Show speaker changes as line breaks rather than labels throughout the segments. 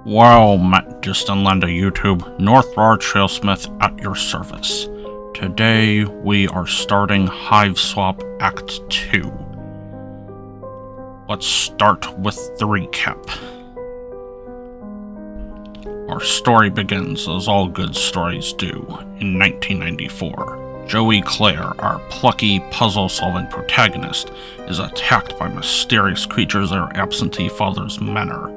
Well, Matt Distonlander YouTube, North Bar Trailsmith at your service. Today we are starting Hiveswap Act 2. Let's start with the recap. Our story begins, as all good stories do, in 1994. Joey Clare, our plucky, puzzle-solving protagonist, is attacked by mysterious creatures at her absentee father's manor.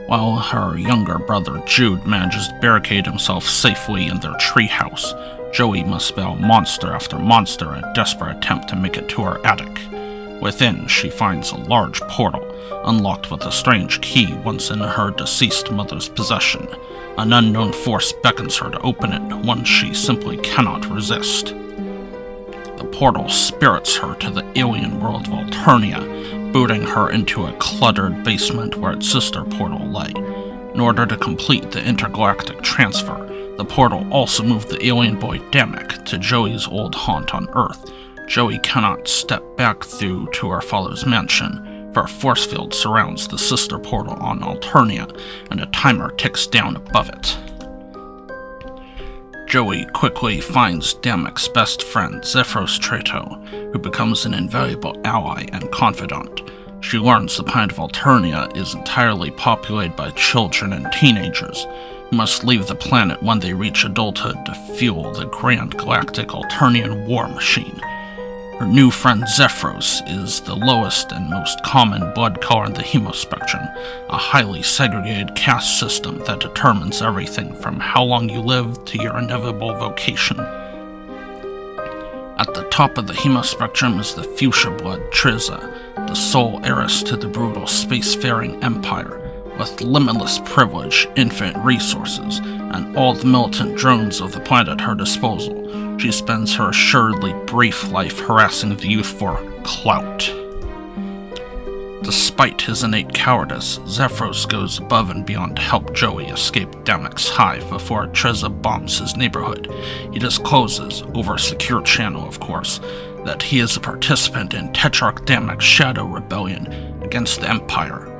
While her younger brother Jude manages to barricade himself safely in their treehouse, Joey must battle monster after monster in a desperate attempt to make it to her attic. Within, she finds a large portal, unlocked with a strange key once in her deceased mother's possession. An unknown force beckons her to open it, one she simply cannot resist. The portal spirits her to the alien world of Alternia, booting her into a cluttered basement where its sister portal lay. In order to complete the intergalactic transfer, the portal also moved the alien boy Damek to Joey's old haunt on Earth. Joey cannot step back through to her father's mansion, for a force field surrounds the sister portal on Alternia, and a timer ticks down above it. Joey quickly finds Damek's best friend, Xefros, who becomes an invaluable ally and confidant. She learns the planet of Alternia is entirely populated by children and teenagers, who must leave the planet when they reach adulthood to fuel the grand galactic Alternian war machine. Her new friend Xefros is the lowest and most common blood color in the hemospectrum, a highly segregated caste system that determines everything from how long you live to your inevitable vocation. At the top of the hemospectrum is the fuchsia blood Triza, the sole heiress to the brutal spacefaring empire. With limitless privilege, infinite resources, and all the militant drones of the planet at her disposal, she spends her assuredly brief life harassing the youth for clout. Despite his innate cowardice, Xefros goes above and beyond to help Joey escape Damek's hive before Triza bombs his neighborhood. He discloses, over a secure channel of course, that he is a participant in Tetrarch Damek's Shadow Rebellion against the Empire.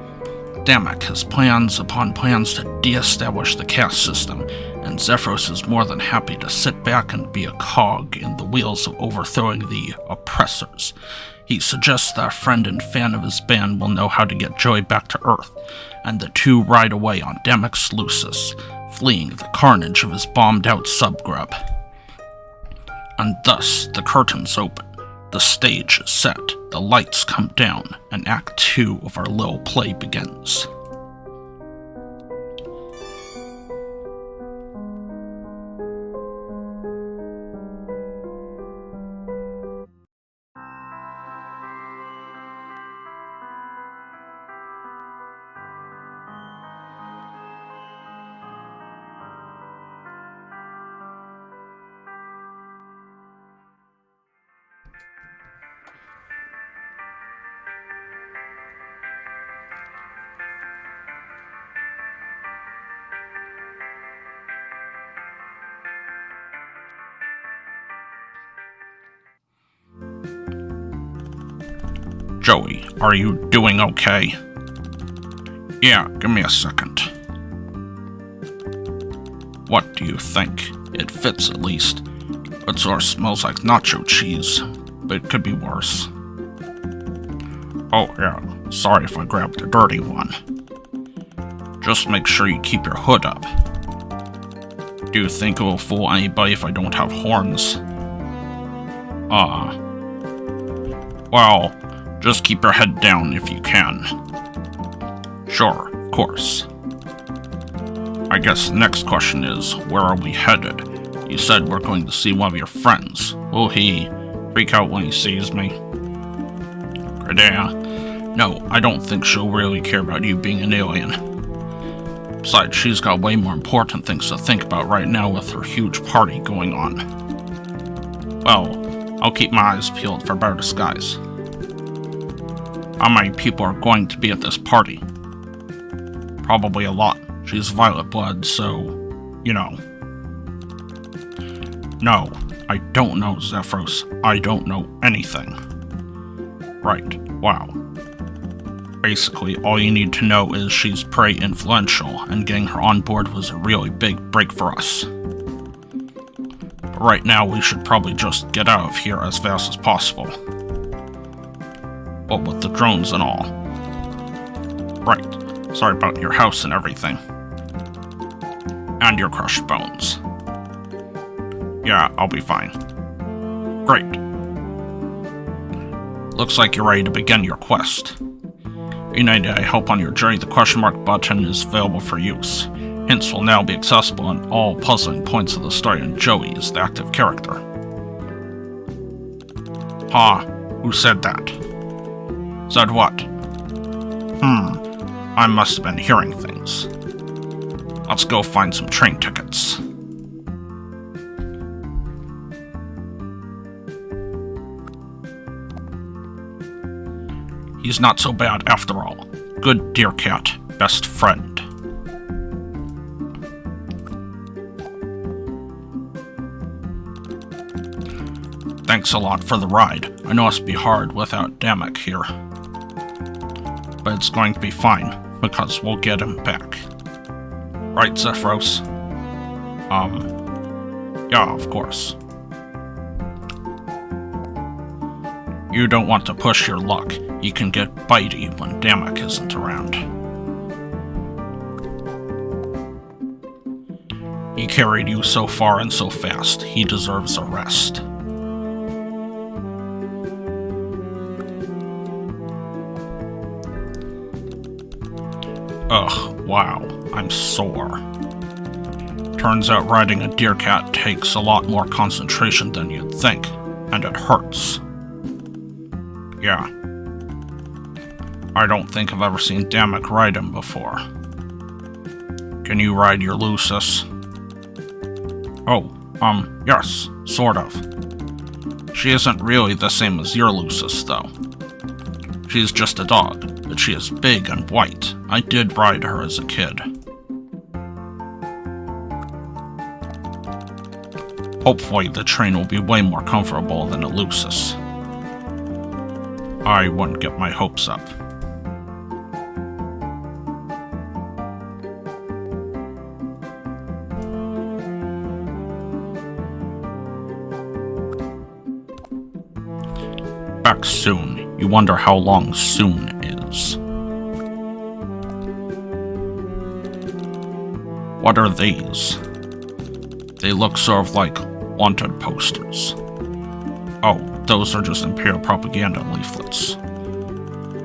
Damek has plans upon plans to de-establish the caste system, and Xefros is more than happy to sit back and be a cog in the wheels of overthrowing the oppressors. He suggests that a friend and fan of his band will know how to get Joey back to Earth, and the two ride away on Damek's Lucis, fleeing the carnage of his bombed-out subgrub. And thus, the curtains open. The stage is set, the lights come down, and Act 2 of our little play begins. Joey, are you doing okay? Yeah, give me a second. What do you think? It fits at least. It sort of smells like nacho cheese, but it could be worse. Oh yeah, sorry if I grabbed the dirty one. Just make sure you keep your hood up. Do you think it will fool anybody if I don't have horns? Well, just keep your head down if you can. Sure, of course. I guess the next question is, where are we headed? You said we're going to see one of your friends. Will he freak out when he sees me? Credea? No, I don't think she'll really care about you being an alien. Besides, she's got way more important things to think about right now with her huge party going on. Well, I'll keep my eyes peeled for better disguise. How many people are going to be at this party? Probably a lot. She's violet blood, so, you know. No, I don't know, Xefros. I don't know anything. Right, wow. Basically, all you need to know is she's pretty influential, and getting her on board was a really big break for us. But right now, we should probably just get out of here as fast as possible. What with the drones and all. Right, sorry about your house and everything. And your crushed bones. Yeah, I'll be fine. Great. Looks like you're ready to begin your quest. If you need any help on your journey, the question mark button is available for use. Hints will now be accessible in all puzzling points of the story, and Joey is the active character. Ha, who said that? Said what? I must have been hearing things. Let's go find some train tickets. He's not so bad after all. Good dear cat, best friend. Thanks a lot for the ride. I know it's be hard without Damek here. But it's going to be fine, because we'll get him back. Right, Xefros? Yeah, of course. You don't want to push your luck. You can get bitey when Damek isn't around. He carried you so far and so fast. He deserves a rest. Ugh, wow, I'm sore. Turns out riding a deer cat takes a lot more concentration than you'd think, and it hurts. Yeah. I don't think I've ever seen Damek ride him before. Can you ride your Lucis? Oh, yes, sort of. She isn't really the same as your Lucis, though. She's just a dog, but she is big and white. I did ride her as a kid. Hopefully the train will be way more comfortable than a Lucis. I wouldn't get my hopes up. Back soon. You wonder how long soon is. What are these? They look sort of like wanted posters. Oh, those are just Imperial propaganda leaflets.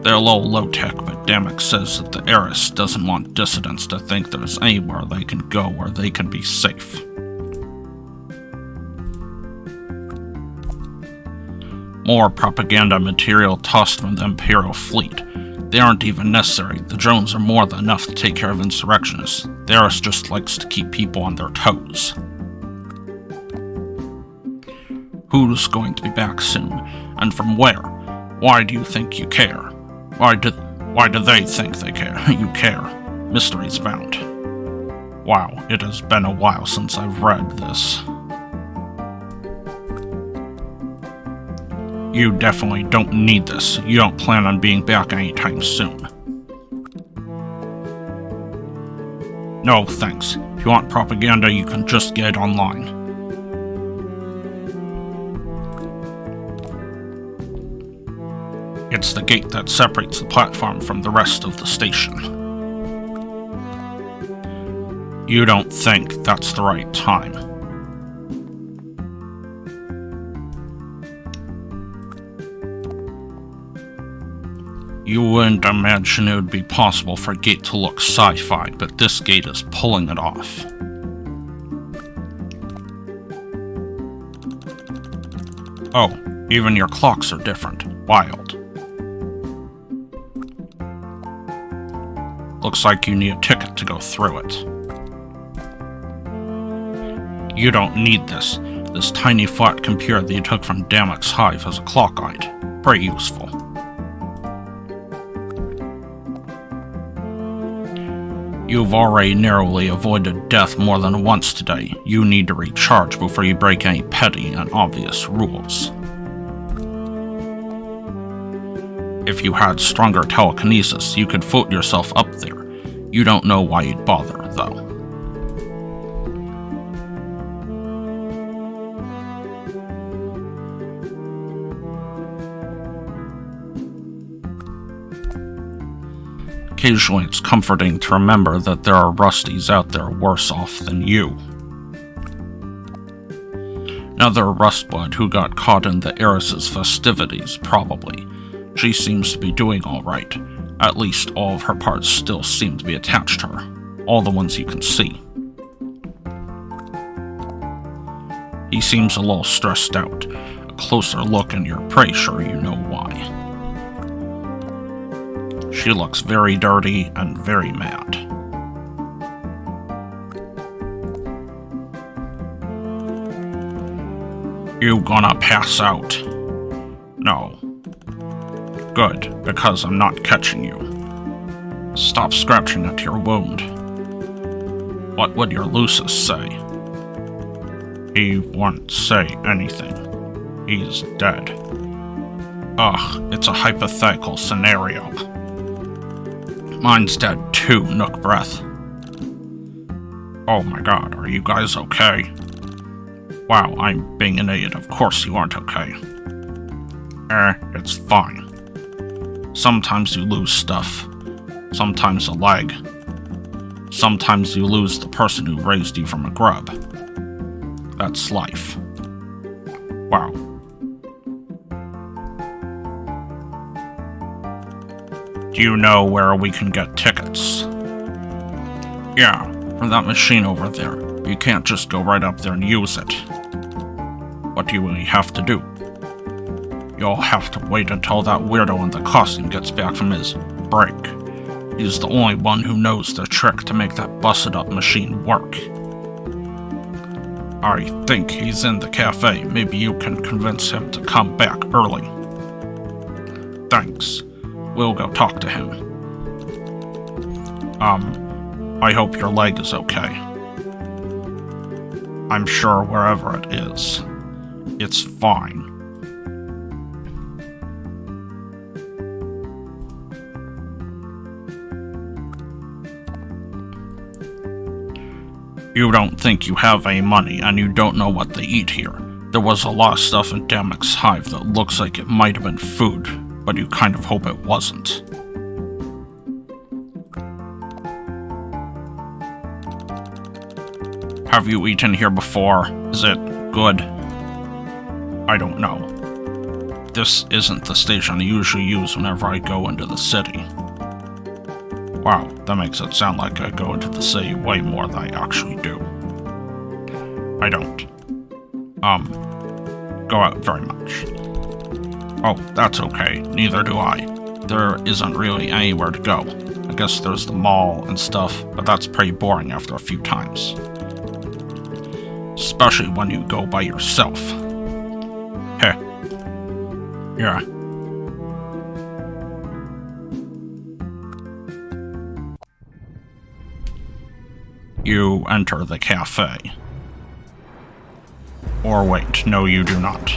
They're a little low-tech, but Damek says that the heiress doesn't want dissidents to think there's anywhere they can go where they can be safe. More propaganda material tossed from the Imperial fleet. They aren't even necessary. The drones are more than enough to take care of insurrectionists. The heiress just likes to keep people on their toes. Who's going to be back soon? And from where? Why do you think you care? Why do they think they care? You care. Mysteries bound. Wow, it has been a while since I've read this. You definitely don't need this. You don't plan on being back anytime soon. No, thanks. If you want propaganda, you can just get it online. It's the gate that separates the platform from the rest of the station. You don't think that's the right time. You wouldn't imagine it would be possible for a gate to look sci-fi, but this gate is pulling it off. Oh, even your clocks are different. Wild. Looks like you need a ticket to go through it. You don't need this. This tiny flat computer that you took from Damek's hive has a clock on it. Pretty useful. You've already narrowly avoided death more than once today. You need to recharge before you break any petty and obvious rules. If you had stronger telekinesis, you could float yourself up there. You don't know why you'd bother, though. Occasionally, it's comforting to remember that there are Rusties out there worse off than you. Another rustblood who got caught in the heiress's festivities, probably. She seems to be doing alright. At least all of her parts still seem to be attached to her. All the ones you can see. He seems a little stressed out. A closer look and you're pretty sure you know why. She looks very dirty and very mad. You gonna pass out? No. Good, because I'm not catching you. Stop scratching at your wound. What would your Lucis say? He won't say anything. He's dead. Ugh, it's a hypothetical scenario. Mine's dead too, Nook Breath. Oh my god, are you guys okay? Wow, I'm being an idiot, of course you aren't okay. It's fine. Sometimes you lose stuff. Sometimes a leg. Sometimes you lose the person who raised you from a grub. That's life. Wow. Do you know where we can get tickets? Yeah, from that machine over there. You can't just go right up there and use it. What do you really have to do? You'll have to wait until that weirdo in the costume gets back from his break. He's the only one who knows the trick to make that busted-up machine work. I think he's in the cafe. Maybe you can convince him to come back early. Thanks. We'll go talk to him. I hope your leg is okay. I'm sure wherever it is, it's fine. You don't think you have any money, and you don't know what they eat here. There was a lot of stuff in Damek's hive that looks like it might have been food, but you kind of hope it wasn't. Have you eaten here before? Is it good? I don't know. This isn't the station I usually use whenever I go into the city. Wow, that makes it sound like I go into the city way more than I actually do. I don't. Go out very much. Oh, that's okay. Neither do I. There isn't really anywhere to go. I guess there's the mall and stuff, but that's pretty boring after a few times. Especially when you go by yourself. Heh. Yeah. You enter the cafe. Or wait, no you do not.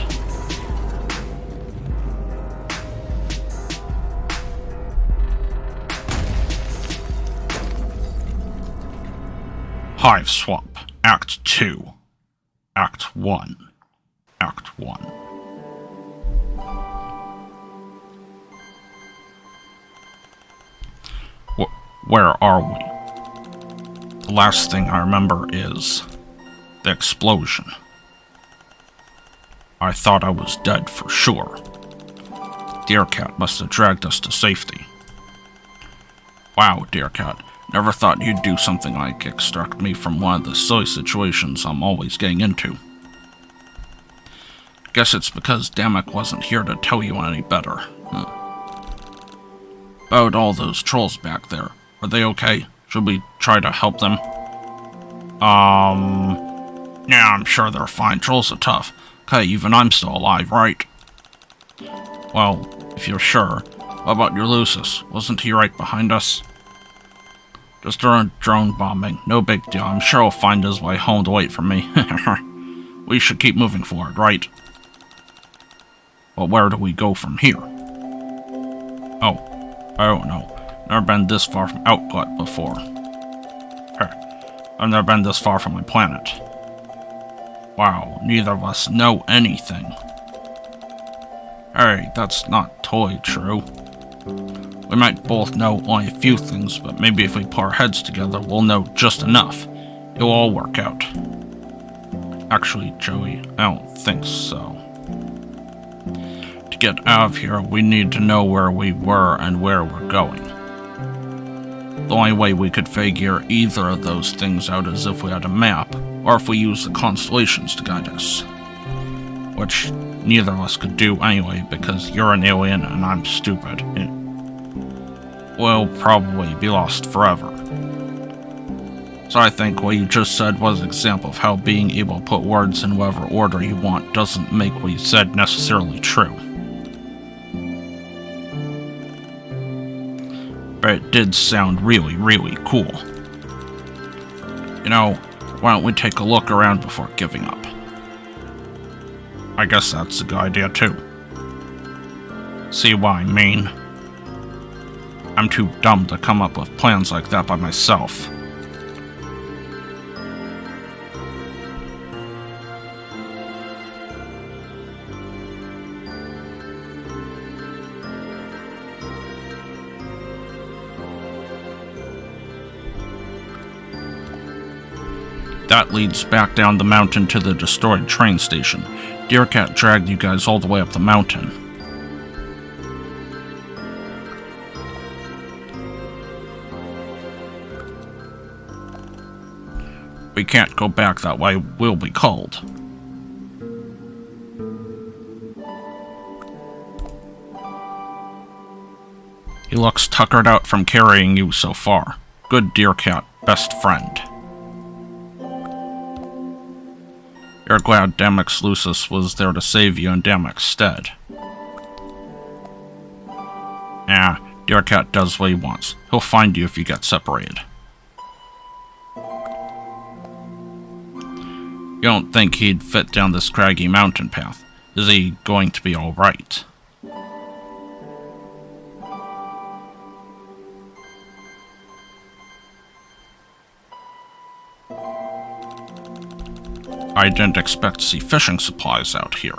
Hiveswap, Act 2. Act 1. Act 1. Where are we? The last thing I remember is the explosion. I thought I was dead for sure. Deercat must have dragged us to safety. Wow, Deercat. Never thought you'd do something like extract me from one of the silly situations I'm always getting into. Guess it's because Damek wasn't here to tell you any better. About all those trolls back there. Are they okay? Should we try to help them? Yeah, I'm sure they're fine. Trolls are tough. Okay, even I'm still alive, right? Well, if you're sure. What about your Lucis? Wasn't he right behind us? Just a drone bombing. No big deal. I'm sure he'll find his way home to wait for me. We should keep moving forward, right? But where do we go from here? Oh, I don't know. Never been this far from Outlet before. I've never been this far from my planet. Wow, neither of us know anything. Hey, that's not totally true. We might both know only a few things, but maybe if we put our heads together, we'll know just enough. It'll all work out. Actually, Joey, I don't think so. To get out of here, we need to know where we were and where we're going. The only way we could figure either of those things out is if we had a map, or if we used the constellations to guide us. Which neither of us could do anyway, because you're an alien and I'm stupid. We'll probably be lost forever. So I think what you just said was an example of how being able to put words in whatever order you want doesn't make what you said necessarily true. But it did sound really, really cool. You know, why don't we take a look around before giving up? I guess that's a good idea too. See what I mean? I'm too dumb to come up with plans like that by myself. That leads back down the mountain to the destroyed train station. Deercat dragged you guys all the way up the mountain. We can't go back that way, we'll be called. He looks tuckered out from carrying you so far. Good Deercat, best friend. You're glad Damex Lucis was there to save you in Damex's stead. Deercat does what he wants. He'll find you if you get separated. You don't think he'd fit down this craggy mountain path? Is he going to be alright? I didn't expect to see fishing supplies out here.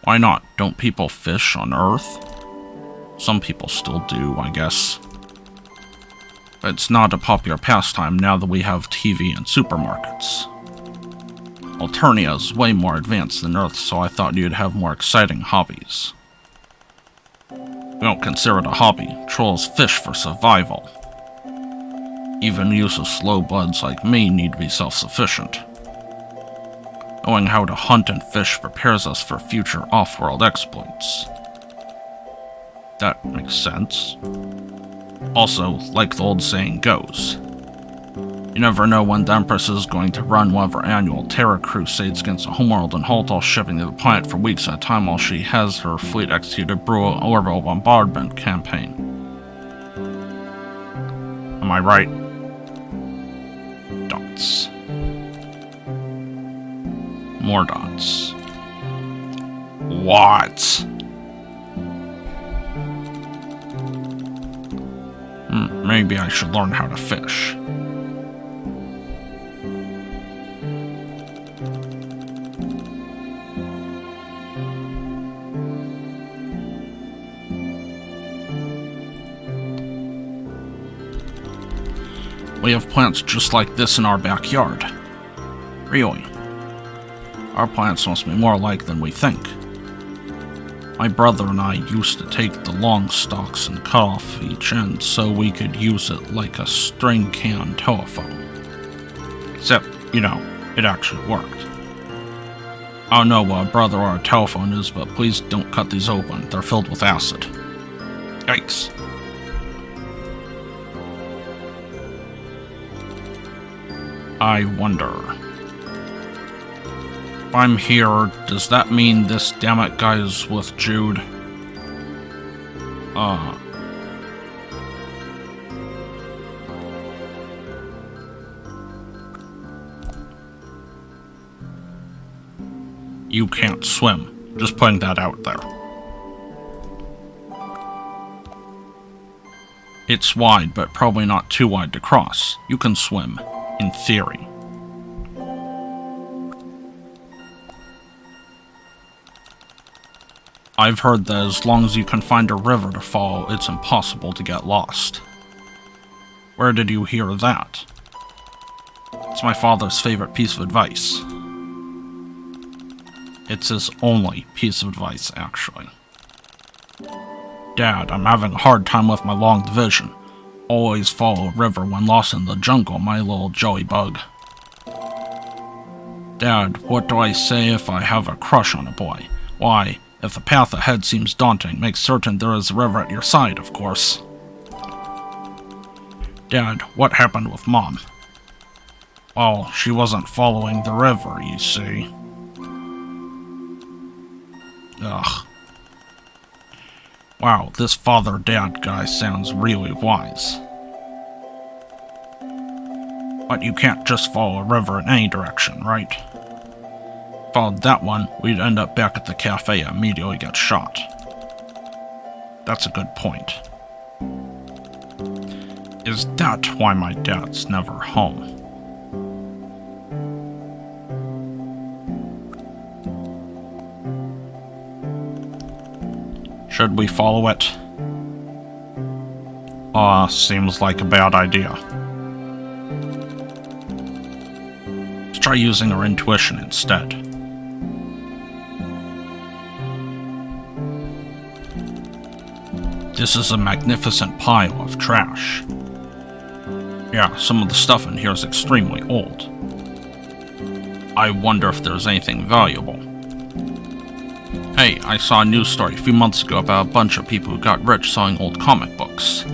Why not? Don't people fish on Earth? Some people still do, I guess. But it's not a popular pastime now that we have TV and supermarkets. Alternia is way more advanced than Earth, so I thought you'd have more exciting hobbies. We don't consider it a hobby. Trolls fish for survival. Even useless slow buds like me need to be self-sufficient. Knowing how to hunt and fish prepares us for future off-world exploits. That makes sense. Also, like the old saying goes, you never know when the Empress is going to run one of her annual terror crusades against the homeworld and halt all shipping to the planet for weeks at a time while she has her fleet execute a brutal orbital bombardment campaign. Am I right? Dots. More dots. What? Maybe I should learn how to fish. We have plants just like this in our backyard. Really? Our plants must be more alike than we think. My brother and I used to take the long stalks and cut off each end so we could use it like a string can telephone. Except, you know, it actually worked. I don't know what a brother or a telephone is, but please don't cut these open. They're filled with acid. Yikes. I wonder. If I'm here, does that mean this dammit guy is with Jude? You can't swim. Just putting that out there. It's wide, but probably not too wide to cross. You can swim, in theory. I've heard that as long as you can find a river to follow, it's impossible to get lost. Where did you hear that? It's my father's favorite piece of advice. It's his only piece of advice, actually. Dad, I'm having a hard time with my long division. Always follow a river when lost in the jungle, my little joey bug. Dad, what do I say if I have a crush on a boy? Why, if the path ahead seems daunting, make certain there is a river at your side, of course. Dad, what happened with Mom? Well, she wasn't following the river, you see. Ugh. Wow, this father-dad guy sounds really wise. But you can't just follow a river in any direction, right? Followed that one, we'd end up back at the cafe and immediately get shot. That's a good point. Is that why my dad's never home? Should we follow it? Seems like a bad idea. Let's try using our intuition instead. This is a magnificent pile of trash. Yeah, some of the stuff in here is extremely old. I wonder if there's anything valuable. Hey, I saw a news story a few months ago about a bunch of people who got rich selling old comic books.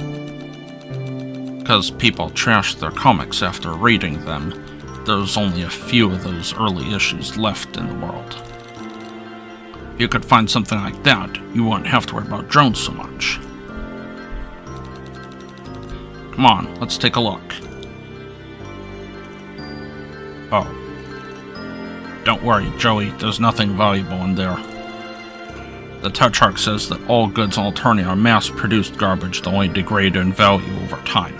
Because people trashed their comics after reading them, there's only a few of those early issues left in the world. If you could find something like that, you wouldn't have to worry about drones so much. Come on, let's take a look. Oh. Don't worry, Joey, there's nothing valuable in there. The Tetrarch says that all goods on Alternian are mass-produced garbage that only degrade in value over time.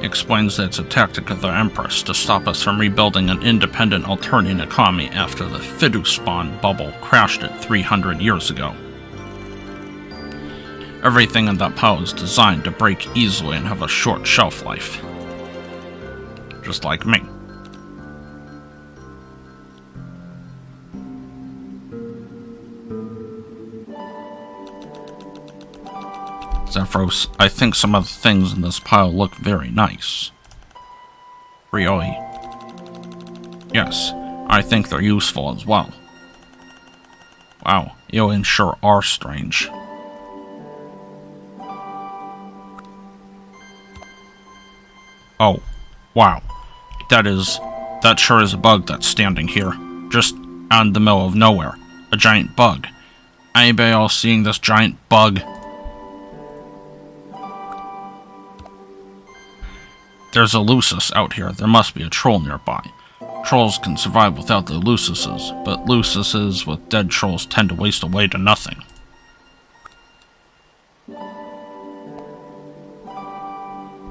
He explains that it's a tactic of the Empress to stop us from rebuilding an independent Alternian economy after the Fiduspawn bubble crashed it 300 years ago. Everything in that pile is designed to break easily and have a short shelf life. Just like me. Xefros, I think some of the things in this pile look very nice. Really? Yes, I think they're useful as well. Wow, aliens sure are strange. Oh, wow. That sure is a bug that's standing here. Just out in the middle of nowhere. A giant bug. Anybody else seeing this giant bug? There's a Lucis out here. There must be a troll nearby. Trolls can survive without the Lucises, but Lucises with dead trolls tend to waste away to nothing.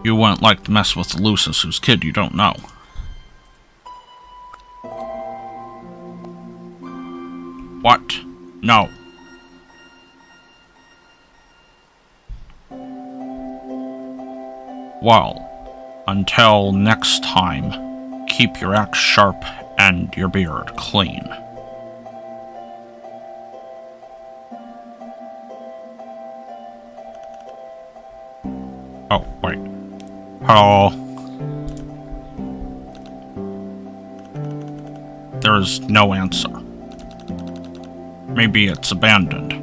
You wouldn't like to mess with the Lucis whose kid you don't know. What? No. Well, until next time, keep your axe sharp and your beard clean. Oh, wait. Hello? There is no answer. Maybe it's abandoned.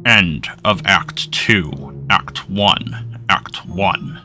End of Act 2, Act 1, Act 1.